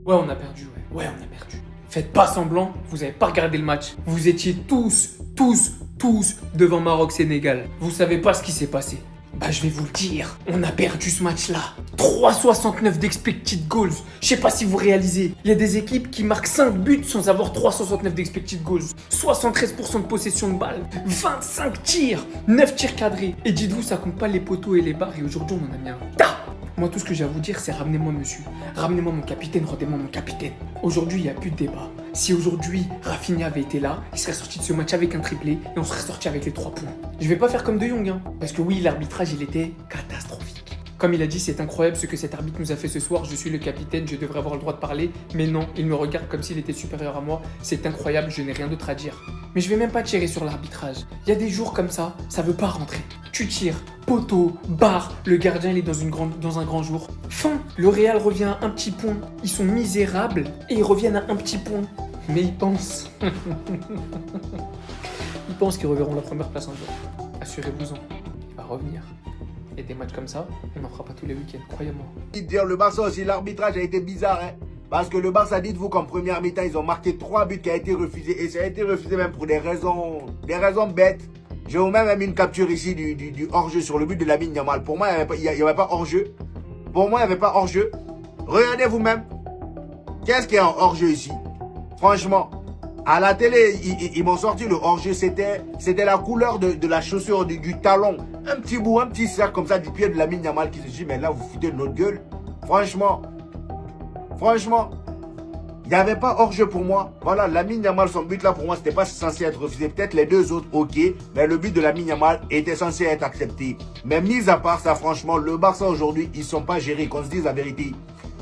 Ouais, on a perdu, ouais. Ouais, on a perdu. Faites pas semblant, vous avez pas regardé le match. Vous étiez tous devant Maroc-Sénégal. Vous savez pas ce qui s'est passé. Bah je vais vous le dire, on a perdu ce match-là. 3,69 d'expected goals. Je sais pas si vous réalisez. Il y a des équipes qui marquent 5 buts sans avoir 3,69 d'expected goals. 73% de possession de balle. 25 tirs. 9 tirs cadrés. Et dites-vous, ça compte pas les poteaux et les barres. Et aujourd'hui, on en a mis un tas. Moi, tout ce que j'ai à vous dire, c'est ramenez-moi monsieur. Ramenez-moi mon capitaine, rendez-moi mon capitaine. Aujourd'hui, il n'y a plus de débat. Si aujourd'hui, Rafinha avait été là, il serait sorti de ce match avec un triplé et on serait sorti avec les 3 points. Je vais pas faire comme De Jong, hein, parce que oui, l'arbitrage, il était catastrophique. Comme il a dit, c'est incroyable ce que cet arbitre nous a fait ce soir. Je suis le capitaine, je devrais avoir le droit de parler. Mais non, il me regarde comme s'il était supérieur à moi. C'est incroyable, je n'ai rien d'autre à dire. Mais je vais même pas tirer sur l'arbitrage. Il y a des jours comme ça veut pas rentrer. Tu tires, poteau, barre, le gardien il est dans un grand jour. Fin, le Real revient à un petit point. Ils sont misérables et ils reviennent à un petit point. Mais ils pensent. Ils pensent qu'ils reverront la première place un jour. Assurez-vous-en, il va revenir. Et des matchs comme ça, on n'en fera pas tous les week-ends, croyez-moi. Le Barça aussi, l'arbitrage a été bizarre, hein. Parce que le Barça, dites-vous qu'en première mi-temps, ils ont marqué 3 buts qui a été refusé. Et ça a été refusé même pour des raisons bêtes. J'ai même mis une capture ici du hors-jeu sur le but de Lamine Yamal. Pour moi, il n'y avait pas hors-jeu. Pour moi, il n'y avait pas hors-jeu. Regardez vous-même. Qu'est-ce qu'il y a en hors-jeu ici? Franchement, à la télé, ils m'ont sorti le hors-jeu. C'était la couleur de la chaussure, du talon. Un petit bout, un petit cercle comme ça du pied de Lamine Yamal qui se dit, mais là, vous foutez de notre gueule. Franchement, il n'y avait pas hors-jeu pour moi. Voilà, Lamine Yamal, son but là, pour moi, c'était pas censé être refusé. Peut-être les deux autres, ok. Mais le but de Lamine Yamal était censé être accepté. Mais mis à part ça, franchement, le Barça aujourd'hui, ils sont pas gérés, qu'on se dise la vérité.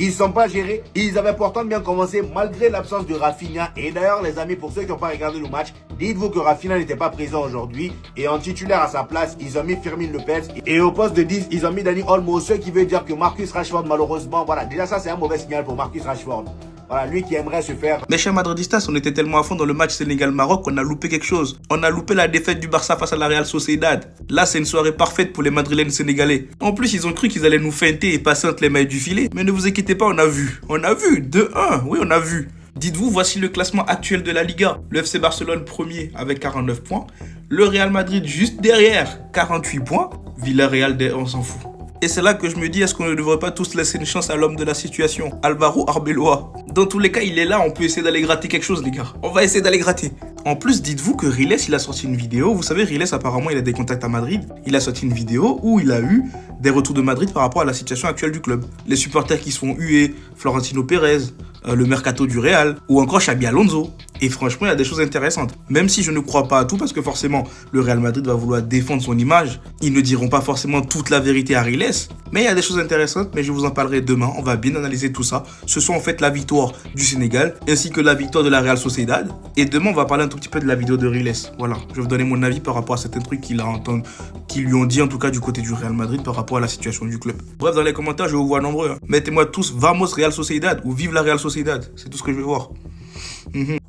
Ils sont pas gérés. Ils avaient pourtant bien commencé malgré l'absence de Rafinha. Et d'ailleurs, les amis, pour ceux qui n'ont pas regardé le match, dites-vous que Rafinha n'était pas présent aujourd'hui. Et en titulaire à sa place, ils ont mis Fermin Lopez. Et au poste de 10, ils ont mis Dani Olmo. Ce qui veut dire que Marcus Rashford, malheureusement, voilà. Déjà, ça, c'est un mauvais signal pour Marcus Rashford. Voilà, lui qui aimerait se faire... Mes chers madridistas, on était tellement à fond dans le match Sénégal-Maroc qu'on a loupé quelque chose. On a loupé la défaite du Barça face à la Real Sociedad. Là, c'est une soirée parfaite pour les Madrilènes sénégalais. En plus, ils ont cru qu'ils allaient nous feinter et passer entre les mailles du filet. Mais ne vous inquiétez pas, on a vu. On a vu, 2-1, oui, on a vu. Dites-vous, voici le classement actuel de la Liga. Le FC Barcelone premier avec 49 points. Le Real Madrid juste derrière, 48 points. Villarreal, on s'en fout. Et c'est là que je me dis, est-ce qu'on ne devrait pas tous laisser une chance à l'homme de la situation, Alvaro Arbeloa? Dans tous les cas, il est là, on peut essayer d'aller gratter quelque chose, les gars. On va essayer d'aller gratter. En plus, dites-vous que Riles, il a sorti une vidéo. Vous savez, Riles, apparemment, il a des contacts à Madrid. Il a sorti une vidéo où il a eu des retours de Madrid par rapport à la situation actuelle du club. Les supporters qui se font huer, Florentino Pérez, le mercato du Real, ou encore Xabi Alonso. Et franchement, il y a des choses intéressantes. Même si je ne crois pas à tout, parce que forcément, le Real Madrid va vouloir défendre son image. Ils ne diront pas forcément toute la vérité à Riles. Mais il y a des choses intéressantes, mais je vous en parlerai demain. On va bien analyser tout ça. Ce sont en fait la victoire du Sénégal, ainsi que la victoire de la Real Sociedad. Et demain, on va parler un tout petit peu de la vidéo de Riles. Voilà, je vais vous donner mon avis par rapport à certains trucs qu'il a entendu, qu'ils lui ont dit en tout cas du côté du Real Madrid par rapport à la situation du club. Bref, dans les commentaires, je vous vois nombreux. Hein. Mettez-moi tous Vamos Real Sociedad ou Vive la Real Sociedad. C'est tout ce que je veux voir.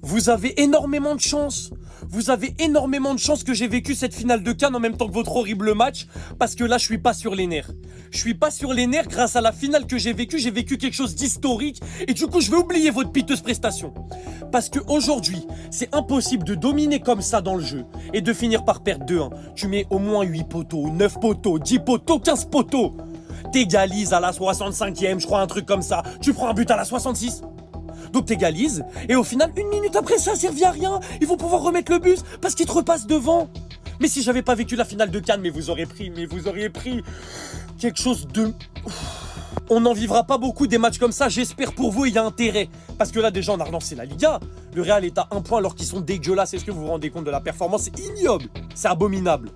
Vous avez énormément de chance. Vous avez énormément de chance que j'ai vécu cette finale de CAN en même temps que votre horrible match. Parce que là, je suis pas sur les nerfs. Je suis pas sur les nerfs grâce à la finale que j'ai vécue. J'ai vécu quelque chose d'historique. Et du coup, je vais oublier votre piteuse prestation. Parce que aujourd'hui, c'est impossible de dominer comme ça dans le jeu. Et de finir par perdre 2-1. Tu mets au moins 8 poteaux, 9 poteaux, 10 poteaux, 15 poteaux. T'égalises à la 65e, je crois, un truc comme ça. Tu prends un but à la 66. Donc t'égalises, et au final, 1 minute après, ça a servi à rien. Ils vont pouvoir remettre le but, parce qu'ils te repassent devant. Mais si j'avais pas vécu la finale de Cannes, mais vous auriez pris quelque chose de... On n'en vivra pas beaucoup des matchs comme ça, j'espère pour vous, il y a intérêt. Parce que là, déjà, on a relancé la Liga. Le Real est à 1 point alors qu'ils sont dégueulasses. Est-ce que vous vous rendez compte de la performance? C'est ignoble, c'est abominable.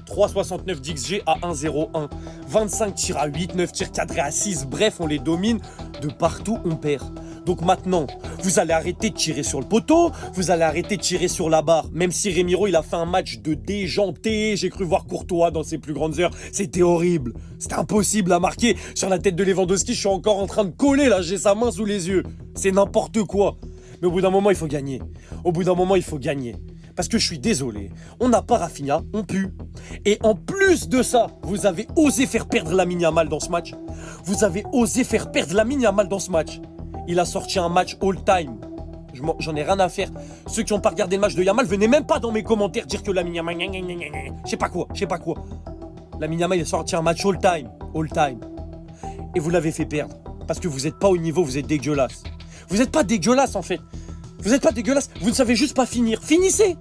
3,69 d'XG à 1,01. 25 tirs à 8, 9 tirs cadrés à 6. Bref, on les domine. De partout, on perd. Donc maintenant, vous allez arrêter de tirer sur le poteau. Vous allez arrêter de tirer sur la barre. Même si Remiro, il a fait un match de déjanté. J'ai cru voir Courtois dans ses plus grandes heures. C'était horrible. C'était impossible à marquer. Sur la tête de Lewandowski, je suis encore en train de coller là. J'ai sa main sous les yeux. C'est n'importe quoi. Mais au bout d'un moment, il faut gagner. Au bout d'un moment, il faut gagner. Parce que je suis désolé, on n'a pas Rafinha, on pue. Et en plus de ça, vous avez osé faire perdre Lamine Yamal dans ce match. Vous avez osé faire perdre Lamine Yamal dans ce match. Il a sorti un match all-time. J'en ai rien à faire. Ceux qui n'ont pas regardé le match de Yamal, venez même pas dans mes commentaires dire que Lamine Yamal, je sais pas quoi. Lamine Yamal, il a sorti un match all-time. Et vous l'avez fait perdre. Parce que vous n'êtes pas au niveau, vous êtes dégueulasse. Vous n'êtes pas dégueulasse en fait. Vous n'êtes pas dégueulasse, vous ne savez juste pas finir. Finissez.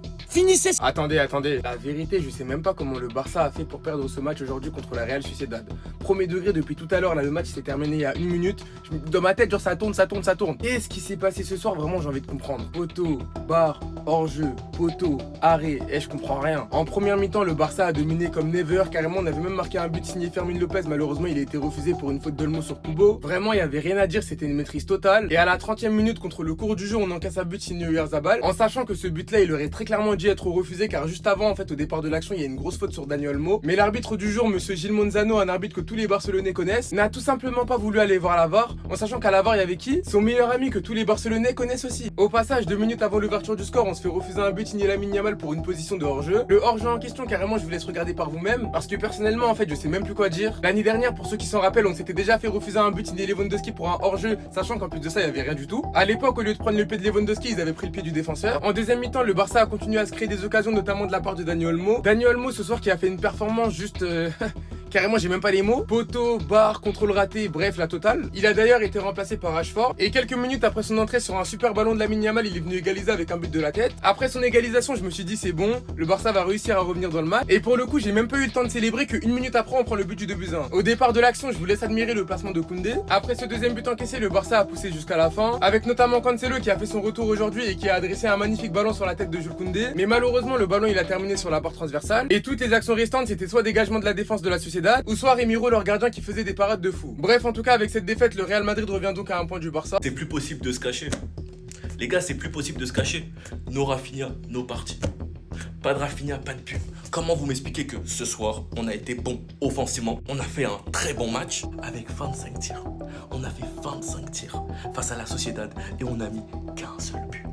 Attendez, la vérité, je sais même pas comment le Barça a fait pour perdre ce match aujourd'hui contre la Real Sociedad. Premier degré depuis tout à l'heure, là le match s'est terminé il y a 1 minute. Dans ma tête, genre ça tourne. Qu'est-ce qui s'est passé ce soir? Vraiment, j'ai envie de comprendre. Poteau, bar, hors-jeu, poteau, arrêt, je comprends rien. En première mi-temps, le Barça a dominé comme never. Carrément, on avait même marqué un but signé Fermin Lopez. Malheureusement, il a été refusé pour une faute d'Olmo sur Kubo. Vraiment, il y avait rien à dire, c'était une maîtrise totale. Et à la 30e minute, contre le cours du jeu, on encaisse un but signé Oyarzabal. En sachant que ce but-là, il aurait très clairement dû être refusé car juste avant, en fait, au départ de l'action, il y a une grosse faute sur Dani Olmo. Mais l'arbitre du jour, monsieur Gil Monzano, un arbitre que tous les Barcelonais connaissent, n'a tout simplement pas voulu aller voir la VAR, en sachant qu'à la VAR, il y avait qui? Son meilleur ami que tous les Barcelonais connaissent aussi. Au passage, 2 minutes avant l'ouverture du score, on se fait refuser un but signé Lamine Yamal pour une position de hors-jeu. Le hors-jeu en question, carrément, je vous laisse regarder par vous-même, parce que personnellement, en fait, je sais même plus quoi dire. L'année dernière, pour ceux qui s'en rappellent, on s'était déjà fait refuser un but signé Lewandowski pour un hors-jeu, sachant qu'en plus de ça, il y avait rien du tout. À l'époque, au lieu de prendre le pied de Lewandowski, ils avaient pris le pied du défenseur. En deuxième mi-temps, le Barça a continué à se créer des occasions, notamment de la part de Dani Olmo. Dani Olmo, ce soir, qui a fait une performance juste... Carrément, j'ai même pas les mots. Poteau, barre, contrôle raté, bref, la totale. Il a d'ailleurs été remplacé par Rashford. Et quelques minutes après son entrée sur un super ballon de Lamine Yamal, il est venu égaliser avec un but de la tête. Après son égalisation, je me suis dit c'est bon, le Barça va réussir à revenir dans le match. Et pour le coup, j'ai même pas eu le temps de célébrer que 1 minute après, on prend le but du 2-1. Au départ de l'action, je vous laisse admirer le placement de Koundé. Après ce deuxième but encaissé, le Barça a poussé jusqu'à la fin. Avec notamment Cancelo qui a fait son retour aujourd'hui et qui a adressé un magnifique ballon sur la tête de Jules Koundé. Mais malheureusement, le ballon il a terminé sur la barre transversale. Et toutes les actions restantes, c'était soit dégagement de la défense de la Sociedad, ou soit Rémi leur gardien qui faisait des parades de fou. Bref, en tout cas, avec cette défaite, le Real Madrid revient donc à un point du Barça. C'est plus possible de se cacher. Les gars, c'est plus possible de se cacher. No Rafinha, no parti. Pas de Rafinha, pas de pub. Comment vous m'expliquez que ce soir, on a été bon offensivement, on a fait un très bon match avec 25 tirs. On a fait 25 tirs face à la Sociedad et on a mis qu'un seul but.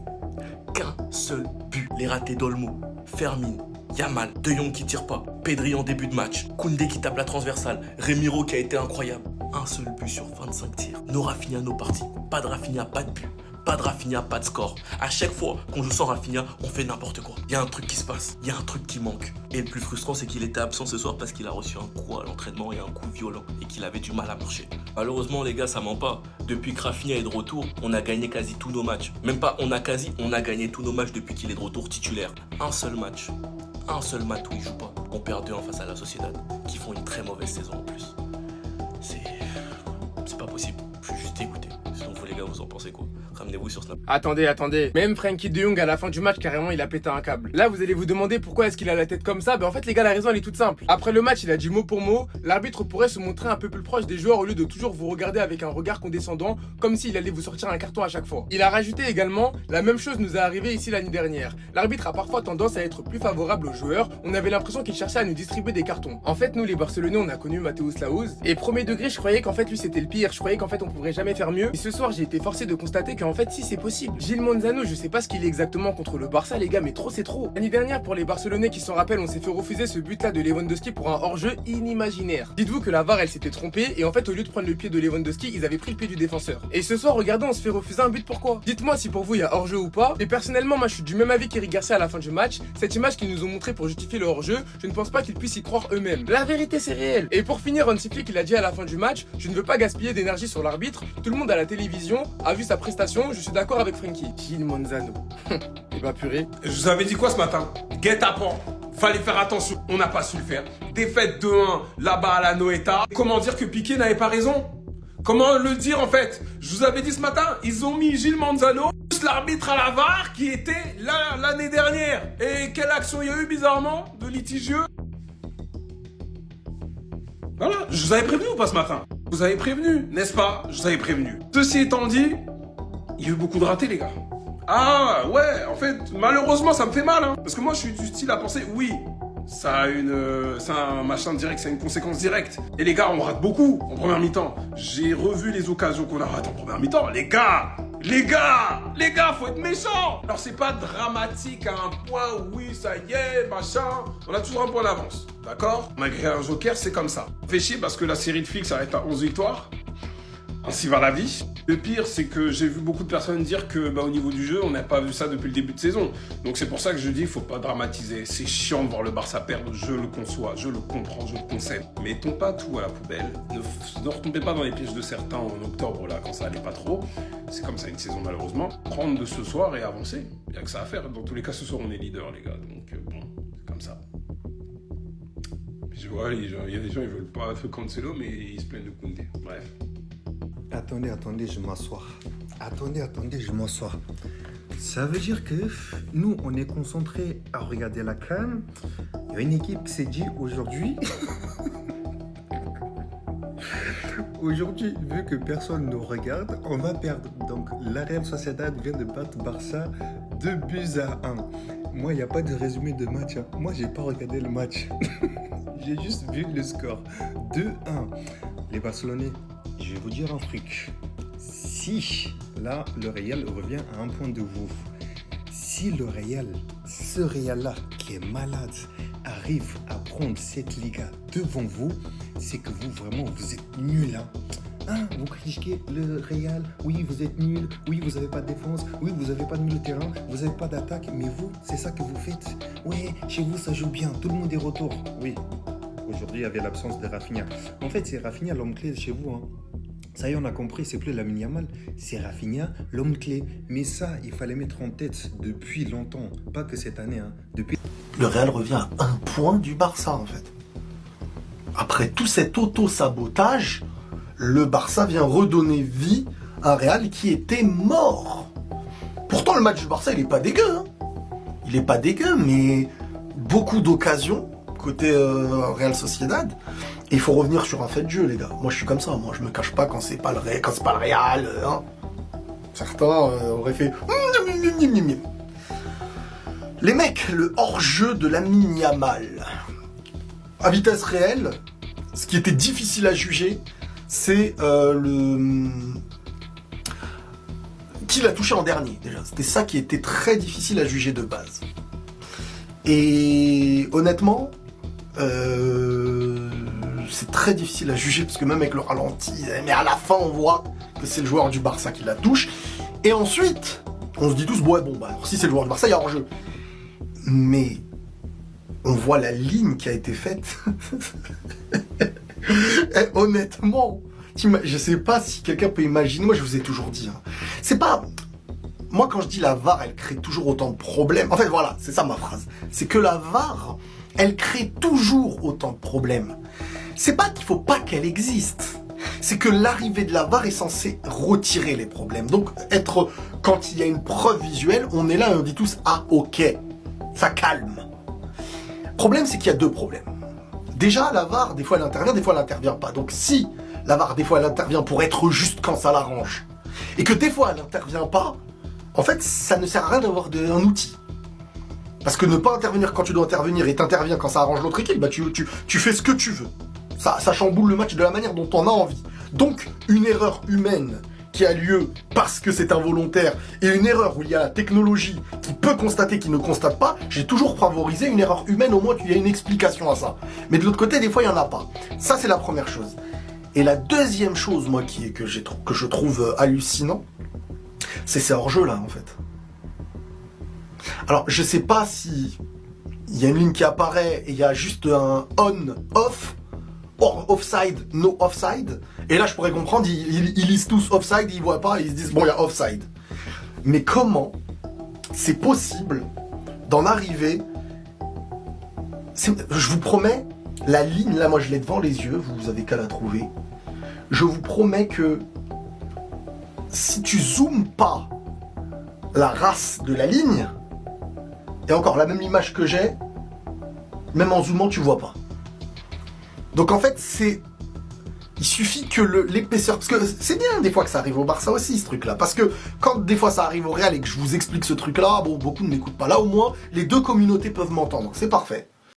Qu'un seul but. Les ratés d'Olmo, Fermin, Yamal, De Jong qui tire pas, Pedri en début de match, Koundé qui tape la transversale, Remiro qui a été incroyable. Un seul but sur 25 tirs. No Rafinha, no parti. Pas de Rafinha, pas de but. Pas de Rafinha, pas de score. À chaque fois qu'on joue sans Rafinha, on fait n'importe quoi. Il y a un truc qui se passe, il y a un truc qui manque. Et le plus frustrant, c'est qu'il était absent ce soir parce qu'il a reçu un coup à l'entraînement et un coup violent et qu'il avait du mal à marcher. Malheureusement, les gars, ça ment pas. Depuis que Rafinha est de retour, on a gagné quasi tous nos matchs. Même pas on a gagné tous nos matchs depuis qu'il est de retour titulaire. Un seul match où il joue pas. On perd 2-1 face à la Sociedad, qui font une très mauvaise saison en plus. C'est pas possible. Je suis juste dégoûté. Sinon vous les gars, vous en pensez quoi? Ramenez-vous sur Snap. Attendez. Même Frenkie de Jong à la fin du match, carrément, il a pété un câble. Là, vous allez vous demander pourquoi est-ce qu'il a la tête comme ça. Ben en fait, les gars, la raison, elle est toute simple. Après le match, il a dit mot pour mot, l'arbitre pourrait se montrer un peu plus proche des joueurs au lieu de toujours vous regarder avec un regard condescendant, comme s'il allait vous sortir un carton à chaque fois. Il a rajouté également, la même chose nous est arrivé ici l'année dernière. L'arbitre a parfois tendance à être plus favorable aux joueurs. On avait l'impression qu'il cherchait à nous distribuer des cartons. En fait, nous, les Barcelonais, on a connu Mateusz Laouz. Et premier degré, je croyais qu'en fait, lui, c'était le pire. Je croyais qu'en fait, on pourrait jamais faire mieux. Et ce soir, j'ai été forcé de constater qu'en fait, si c'est possible. Gil Monzano, je sais pas ce qu'il est exactement contre le Barça, les gars, mais trop c'est trop. L'année dernière, pour les Barcelonais qui s'en rappellent, on s'est fait refuser ce but-là de Lewandowski pour un hors-jeu inimaginaire. Dites-vous que la VAR, elle s'était trompée, et en fait, au lieu de prendre le pied de Lewandowski, ils avaient pris le pied du défenseur. Et ce soir, regardez, on se fait refuser un but, pourquoi? Dites-moi si pour vous, il y a hors-jeu ou pas. Et personnellement, moi, je suis du même avis qu'Eric Garcia à la fin du match. Cette image qu'ils nous ont montrée pour justifier le hors-jeu, je ne pense pas qu'ils puissent y croire eux-mêmes. La vérité, c'est réel. Et pour finir, Hansi Flick, il a dit à la fin du match, je ne veux pas gaspiller d'énergie sur l'arbitre. Tout le monde à la télévision a vu sa prestation, je suis d'accord avec Frenkie. Gil Monzano. Et bah purée. Je vous avais dit quoi ce matin? Guet-apens. Fallait faire attention, on n'a pas su le faire. Défaite 2-1 là-bas à la Noeta. Comment dire que Piqué n'avait pas raison? Comment le dire en fait? Je vous avais dit ce matin, ils ont mis Gil Monzano, plus l'arbitre à la VAR qui était là l'année dernière. Et quelle action il y a eu bizarrement de litigieux? Voilà, je vous avais prévenu ou pas ce matin? Vous avez prévenu, n'est-ce pas? Je vous avais prévenu. Ceci étant dit, il y a eu beaucoup de ratés les gars. Ah ouais, en fait, malheureusement ça me fait mal hein. Parce que moi je suis du style à penser, oui, ça a c'est un machin direct, c'est une conséquence directe. Et les gars, on rate beaucoup en première mi-temps. J'ai revu les occasions qu'on a ratées en première mi-temps. Les gars, faut être méchants. Alors c'est pas dramatique à un point où oui, ça y est, machin. On a toujours un point d'avance, d'accord? Malgré un joker, c'est comme ça. Fait chier parce que la série de filles s'arrête à 11 victoires. Ainsi va la vie. Le pire, c'est que j'ai vu beaucoup de personnes dire que au niveau du jeu, on n'a pas vu ça depuis le début de saison. Donc c'est pour ça que je dis, il faut pas dramatiser. C'est chiant de voir le Barça perdre, je le conçois, je le comprends, je le concède. Mettons pas tout à la poubelle. Ne retombez pas dans les pièges de certains en octobre, là, quand ça allait pas trop. C'est comme ça une saison, malheureusement. Prendre de ce soir et avancer. Il n'y a que ça à faire. Dans tous les cas, ce soir, on est leader, les gars. Donc bon, c'est comme ça. Puis je vois, il y a des gens, ils veulent pas Cancelo, mais ils se plaignent de Koundé. Bref. Attendez, je m'assois. Attendez, je m'assois. Ça veut dire que nous, on est concentrés à regarder la CAN. Il y a une équipe qui s'est dit aujourd'hui... Aujourd'hui, vu que personne nous regarde, on va perdre. Donc, la Real Sociedad vient de battre Barça 2-1. Moi, il n'y a pas de résumé de match. Hein. Moi, j'ai pas regardé le match. J'ai juste vu le score. 2-1. Les Barcelonais, je vais vous dire un truc. Si, là, le Real revient à un point de vous. Si le Real, ce Real-là, qui est malade, arrive à prendre cette Liga devant vous, c'est que vous, vraiment, vous êtes nuls. Hein, vous critiquez le Real, oui, vous êtes nuls, oui, vous n'avez pas de défense, oui, vous n'avez pas de milieu de terrain, vous n'avez pas d'attaque, mais vous, c'est ça que vous faites. Ouais, chez vous, ça joue bien, tout le monde est retour. Oui, aujourd'hui, il y avait l'absence de Rafinha. En fait, c'est Rafinha l'homme clé chez vous. Hein. Ça y est, on a compris, c'est plus Lamine Yamal, c'est Rafinha, l'homme clé. Mais ça, il fallait mettre en tête depuis longtemps, pas que cette année, hein, depuis... Le Real revient à un point du Barça, en fait. Après tout cet auto-sabotage, le Barça vient redonner vie à un Real qui était mort. Pourtant, le match du Barça, il est pas dégueu. Hein. Il est pas dégueu, mais beaucoup d'occasions côté Real Sociedad. Et il faut revenir sur un fait de jeu, les gars. Moi, je suis comme ça. Moi, je me cache pas quand c'est pas le Real. Hein. Certains auraient fait... Les mecs, le hors-jeu de Lamine Yamal. À vitesse réelle, ce qui était difficile à juger, c'est qui l'a touché en dernier, déjà. C'était ça qui était très difficile à juger de base. Et honnêtement, c'est très difficile à juger, parce que même avec le ralenti, mais à la fin, on voit que c'est le joueur du Barça qui la touche. Et ensuite, on se dit tous, ouais, bon, bah, alors, si c'est le joueur du Barça, il y a hors-jeu. Mais on voit la ligne qui a été faite. Et honnêtement, je sais pas si quelqu'un peut imaginer. Moi, je vous ai toujours dit. Hein, c'est pas... Moi, quand je dis la VAR, elle crée toujours autant de problèmes. En fait, voilà, c'est ça ma phrase. C'est que la VAR, elle crée toujours autant de problèmes. C'est pas qu'il faut pas qu'elle existe. C'est que l'arrivée de la VAR est censée retirer les problèmes. Donc, quand il y a une preuve visuelle, on est là et on dit tous, ah, ok. Ça calme. Le problème, c'est qu'il y a deux problèmes. Déjà, la VAR, des fois, elle intervient, des fois, elle n'intervient pas. Donc, si la VAR, des fois, elle intervient pour être juste quand ça l'arrange, et que des fois, elle n'intervient pas, en fait, ça ne sert à rien d'avoir un outil. Parce que ne pas intervenir quand tu dois intervenir et t'interviens quand ça arrange l'autre équipe, bah, tu fais ce que tu veux. Ça chamboule le match de la manière dont on a envie. Donc, une erreur humaine qui a lieu parce que c'est involontaire, et une erreur où il y a la technologie qui peut constater, qui ne constate pas, j'ai toujours favorisé une erreur humaine, au moins il y a une explication à ça. Mais de l'autre côté, des fois, il n'y en a pas. Ça, c'est la première chose. Et la deuxième chose, moi, que je trouve hallucinant, c'est ces hors-jeux-là, en fait. Alors, je sais pas si il y a une ligne qui apparaît et il y a juste un on-off, or offside, no offside. Et là, je pourrais comprendre, ils lisent tous offside, ils voient pas, ils se disent, bon, il y a offside. Mais comment c'est possible d'en arriver... Je vous promets, la ligne, là, moi, je l'ai devant les yeux, vous avez qu'à la trouver. Je vous promets que si tu zoomes pas la race de la ligne, et encore, la même image que j'ai, même en zoomant, tu vois pas. Donc en fait, il suffit que l'épaisseur... Parce que c'est bien des fois que ça arrive au Barça aussi, ce truc-là. Parce que quand des fois ça arrive au Real et que je vous explique ce truc-là, bon, beaucoup ne m'écoutent pas. Là, au moins, les deux communautés peuvent m'entendre. C'est parfait.